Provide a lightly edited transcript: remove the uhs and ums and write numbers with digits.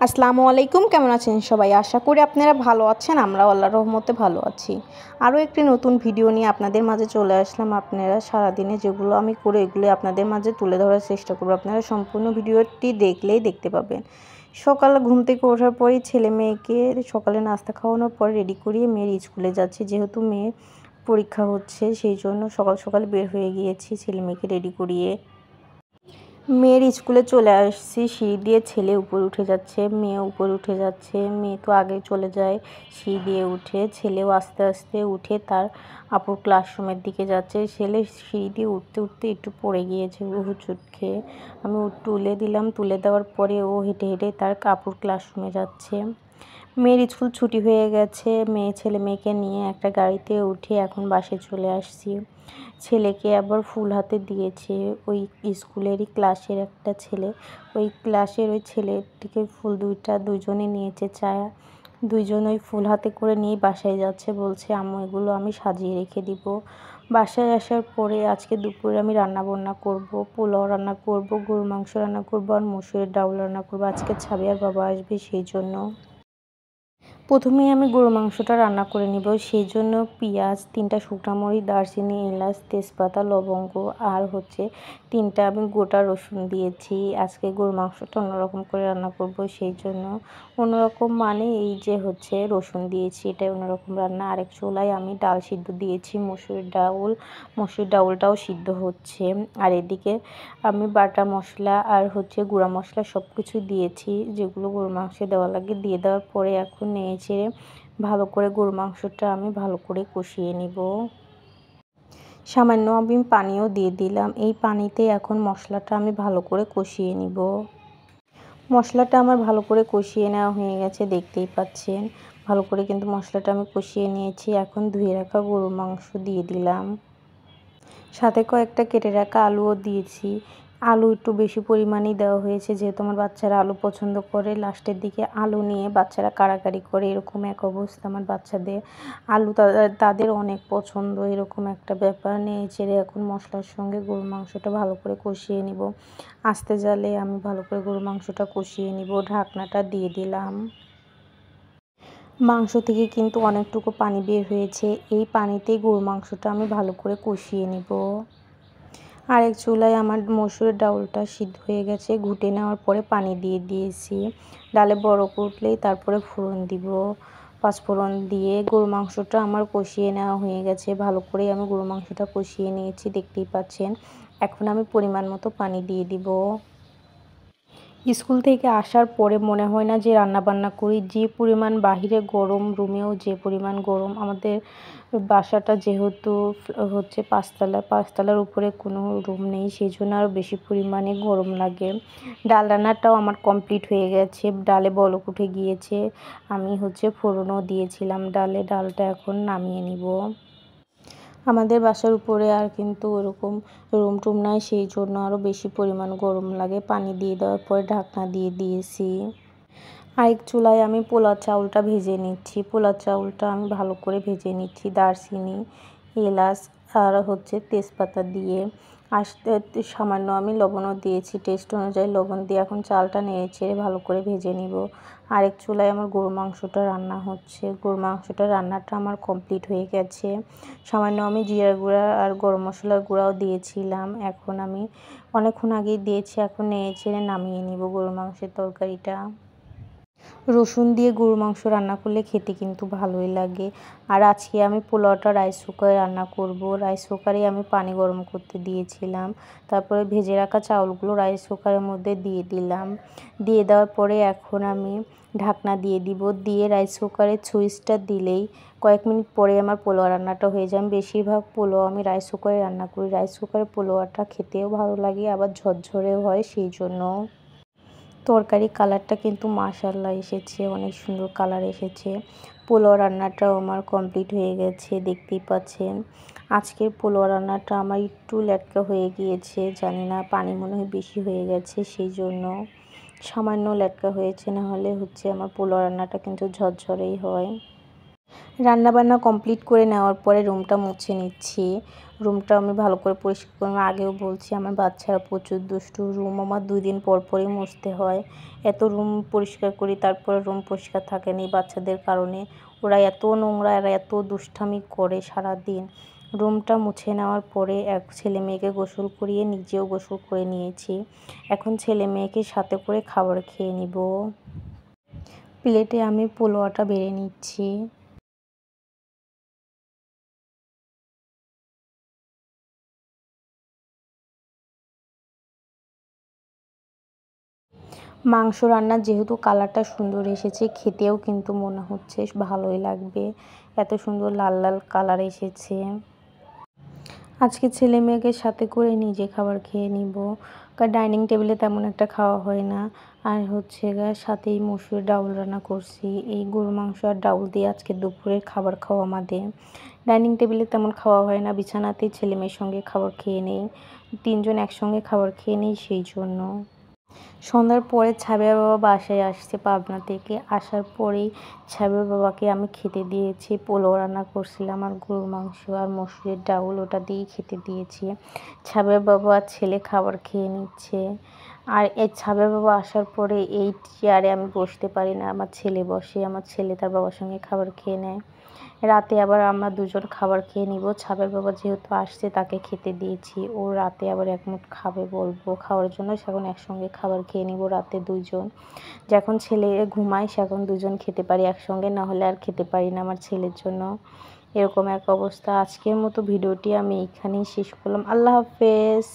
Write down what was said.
আসসালামু আলাইকুম, কেমন আছেন সবাই? আশা করি আপনারা ভালো আছেন। আমরাও আল্লাহর রহমতে ভালো আছি। আরও একটি নতুন ভিডিও নিয়ে আপনাদের মাঝে চলে আসলাম। আপনারা সারাদিনে যেগুলো আমি করি এগুলো আপনাদের মাঝে তুলে ধরার চেষ্টা করব। আপনারা সম্পূর্ণ ভিডিওটি দেখলেই দেখতে পাবেন। সকালে ঘুম থেকে ওঠার পরেই ছেলে মেয়েকে সকালে নাস্তা খাওয়ানোর পর রেডি করিয়ে মেয়ের স্কুলে যাচ্ছি। যেহেতু মেয়ের পরীক্ষা হচ্ছে সেই জন্য সকাল সকাল বের হয়ে গিয়েছি ছেলে মেয়েকে রেডি করিয়ে। মেয়ের স্কুলে চলে আসছি, সিঁড়ি দিয়ে ছেলে উপরে উঠে যাচ্ছে, মেয়ে উপরে উঠে যাচ্ছে। মেয়ে তো আগে চলে যায় সিঁড়ি দিয়ে উঠে, ছেলেও আস্তে আস্তে উঠে তার আপুর ক্লাসরুমের দিকে যাচ্ছে। ছেলে সিঁড়ি দিয়ে উঠতে উঠতে একটু পড়ে গিয়েছে হোঁচট খেয়ে। আমি তুলে দিলাম, তুলে দেওয়ার পরে ও হেঁটে হেঁটে তার আপুর ক্লাসরুমে যাচ্ছে। মেয়ের স্কুল ছুটি হয়ে গেছে, ছেলে মেয়েকে নিয়ে একটা গাড়িতে উঠে এখন বাসায় চলে আসছি। ছেলেকে আবার ফুল হাতে দিয়েছে ওই স্কুলেরই ক্লাসের একটা ছেলে, ওই ক্লাসের ওই ছেলেটিকে ফুল দুজনে নিয়েছে চায়া। দুইজন ওই ফুল হাতে করে নিয়ে বাসায় যাচ্ছে, বলছে আম্মু এগুলো আমি সাজিয়ে রেখে দিব। বাসায় আসার পরে আজকে দুপুরে আমি রান্না বান্না করব, পোলাও রান্না করব, গরুর মাংস রান্না করব আর মসুরের ডাউল রান্না করব। আজকে ছাবিয়ার বাবা আসবে সেই জন্য। প্রথমেই আমি গরুর মাংসটা রান্না করে নিব, সেই জন্য পেঁয়াজ, 3টা শুকনো মরিচ, দারচিনি, এলাচ, তেজপাতা, লবঙ্গ আর 3টা আমি গোটা রসুন দিয়েছি। আজকে গরুর মাংসটা অন্যরকম করে রান্না করব, সেই জন্য অন্যরকম মানে এই যে রসুন দিয়েছি, এটাই অন্যরকম রান্না। আরেক চুলায় আমি ডাল সিদ্ধ দিয়েছি, মসুর ডাউলটাও সিদ্ধ হচ্ছে। আর এদিকে আমি বাটা মশলা আর গুঁড়া মশলা সব কিছু দিয়েছি, যেগুলো গরুর মাংসে দেওয়া লাগে। দিয়ে দেওয়ার পরে এখন নেড়েচেড়ে ভালো করে গরুর মাংসটা আমি ভালো করে কষিয়ে নিব। সামান্য আমি পানিও দিয়ে দিলাম, এই পানিতে এখন মশলাটা আমি ভালো করে কষিয়ে নিব। মশলাটা আমার ভালো করে কষিয়ে নেওয়া হয়ে গেছে, দেখতেই পাচ্ছেন। ভালো করে কিন্তু মশলাটা আমি কষিয়ে নিয়েছি। এখন ধুয়ে রাখা গরুর মাংস দিয়ে দিলাম, সাথে কয়েকটা কেটে রাখা আলুও দিয়েছি। আলু একটু বেশি পরিমাণেই দেওয়া হয়েছে, যেহেতু আমার বাচ্চারা আলু পছন্দ করে। লাস্টের দিকে আলু নিয়ে বাচ্চারা কাড়াকাড়ি করে, এরকম এক অবস্থা আমার বাচ্চাদের। আলু তাদের অনেক পছন্দ, এরকম একটা ব্যাপার। নেড়েচেড়ে এখন মশলার সঙ্গে গরুর মাংসটা ভালো করে কষিয়ে নিব। আস্তে জালে আমি ভালো করে গরুর মাংসটা কষিয়ে নিব। ঢাকনাটা দিয়ে দিলাম। মাংস থেকে কিন্তু অনেকটুকু পানি বের হয়েছে, এই পানিতেই গরুর মাংসটা আমি ভালো করে কষিয়ে নিব। আরেক চুলায় আমার মসুরের ডাউলটা সিদ্ধ হয়ে গেছে, ঘুটে নেওয়ার পরে পানি দিয়ে দিয়েছি। ডালে বড় উঠলেই তারপরে ফোড়ন দিব। পাঁচফোড়ন দিয়ে গরুর মাংসটা আমার কষিয়ে নেওয়া হয়ে গেছে, ভালো করেই আমি গরুর মাংসটা কষিয়ে নিয়েছি, দেখতেই পাচ্ছেন। এখন আমি পরিমাণ মতো পানি দিয়ে দিব। স্কুল থেকে আসার পরে মনে হয় না যে রান্না বান্না করি, যে পরিমাণ বাহিরে গরম, রুমেও যে পরিমাণ গরম। আমাদের বাসাটা যেহেতু পাঁচতলার উপরে কোনো রুম নেই, সেই জন্য আরও বেশি পরিমাণে গরম লাগে। ডাল রান্নাটাও আমার কমপ্লিট হয়ে গেছে, ডালে বলক উঠে গিয়েছে। আমি ফোড়নও দিয়েছিলাম ডালে, ডালটা এখন নামিয়ে নিব। আমাদের বাসার উপরে আর কিন্তু ওরকম রুম টুম নাই, সেই জন্য আরও বেশি পরিমাণ গরম লাগে। পানি দিয়ে দেওয়ার পরে ঢাকনা দিয়ে দিয়েছি। আরেক চুলায় আমি পোলাও চাউলটা ভেজে নিচ্ছি। পোলাও চাউলটা আমি ভালো করে ভেজে নিচ্ছি, দারচিনি, এলাচ আর তেজপাতা দিয়ে। সামান্য আমি লবণও দিয়েছি, টেস্ট অনুযায়ী লবণ দিয়ে এখন চালটা নেড়েচেড়ে ভালো করে ভেজে নিব। আরেক চুলায় আমার গরুর মাংসটা রান্না হচ্ছে। গরুর মাংসটা রান্নাটা আমার কমপ্লিট হয়ে গেছে। সামান্য আমি জিরার গুঁড়া আর গরম মশলার গুঁড়াও দিয়েছিলাম, এখন আমি অনেকক্ষণ আগেই দিয়েছি। এখন নেড়েচেড়ে নামিয়ে নিব গরুর মাংসের তরকারিটা। রসুন দিয়ে গরুর মাংস রান্না করলে খেতে কিন্তু ভালোই লাগে। আর আজকে আমি পোলাওটা রাইস কুকারে রান্না করব। রাইস কুকারে আমি পানি গরম করতে দিয়েছিলাম, তারপরে ভেজে রাখা চাউলগুলো রাইস কুকারের মধ্যে দিয়ে দিলাম। দিয়ে দেওয়ার পরে এখন আমি ঢাকনা দিয়ে দিব। দিয়ে রাইস কুকারের সুইচটা দিলেই কয়েক মিনিট পরে আমার পোলাও রান্নাটা হয়ে যায়। আমি বেশিরভাগ পোলাও আমি রাইস কুকারে রান্না করি। রাইস কুকারের পোলাওটা খেতেও ভালো লাগে, আবার ঝরঝরেও হয়, সেই জন্য। তরকারি কালারটা কিন্তু মাশাআল্লাহ এসেছে, অনেক সুন্দর কালার এসেছে। পোলাও রান্নাটাও আমার কমপ্লিট হয়ে গেছে, দেখতেই পাচ্ছেন। আজকের পোলাও রান্নাটা আমার একটু লেটকা হয়ে গিয়েছে, জানি না, পানি মনে হয় বেশি হয়ে গেছে, সেই জন্য সামান্য লেটকা হয়েছে। না হলে আমার পোলাও রান্নাটা কিন্তু ঝরঝরেই হয়। রান্নাবান্না কমপ্লিট করে নেওয়ার পরে রুমটা মুছে নিচ্ছি। রুমটা আমি ভালো করে পরিষ্কার করে, আগেও বলছি আমার বাচ্চারা প্রচুর দুষ্টু। রুম আমার 2 দিন পর পরই মুছতে হয়। এত রুম পরিষ্কার করি, তারপরে রুম পরিষ্কার থাকে না বাচ্চাদের কারণে। ওরা এত নোংরা আর এত দুষ্টামি করে সারাদিন। রুমটা মুছে নেওয়ার পরে এক ছেলে মেয়েকে গোসল করিয়ে নিজেও গোসল করে নিয়েছি। এখন ছেলে মেয়েকে সাথে করে খাবার খেয়ে নিব। প্লেটে আমি পোলাওটা বেড়ে নিচ্ছি। মাংস রান্নার যেহেতু কালারটা সুন্দর এসেছে, খেতেও কিন্তু মনে হচ্ছে ভালোই লাগবে। এত সুন্দর লাল লাল কালার এসেছে। আজকে ছেলে মেয়েকে সাথে করে নিজে খাবার খেয়ে নিব, কারণ ডাইনিং টেবিলে তেমন একটা খাওয়া হয় না। আর হচ্ছে সাথেই মসুর ডাউল রান্না করছি। এই গরু মাংস আর ডাউল দিয়ে আজকে দুপুরের খাবার খাওয়া আমাদের। ডাইনিং টেবিলে তেমন খাওয়া হয় না, বিছানাতেই ছেলে মেয়ের সঙ্গে খাবার খেয়ে নেই। 3 জন একসঙ্গে খাবার খেয়ে নেই, সেই জন্য। সন্ধ্যার পরে ছাবের বাবা বাসায় আসছে পাবনা থেকে। আসার পরেই ছাবের বাবাকে আমি খেতে দিয়েছি। পোলাও রান্না করছিলাম আর গরুর মাংস আর মসুরের ডাউল, ওটা দিয়েই খেতে দিয়েছি। ছাবের বাবা আর ছেলে খাবার খেয়ে নিচ্ছে। আর এই ছাবের বাবা আসার পরে এই চেয়ারে আমি বসতে পারি না, আমার ছেলে বসে। আমার ছেলে তার বাবার সঙ্গে খাবার খেয়ে নেয়। রাতে আবার আমরা 2 জন খাবার খেয়ে নিব। ছাবের বাবা যেহেতু আসছে তাকে খেতে দিয়েছি। ও রাতে আবার এক মুঠ খাবে বলবো, খাওয়ার জন্য এখন একসঙ্গে খাবার খেয়ে নিব রাতে 2 জন। যখন ছেলে ঘুমায় সেখন 2 জন খেতে পারি একসঙ্গে, না হলে আর খেতে পারি না আমার ছেলের জন্য। এরকম এক অবস্থা। আজকের মতো ভিডিওটি আমি এখানেই শেষ করলাম। আল্লাহ হাফেজ।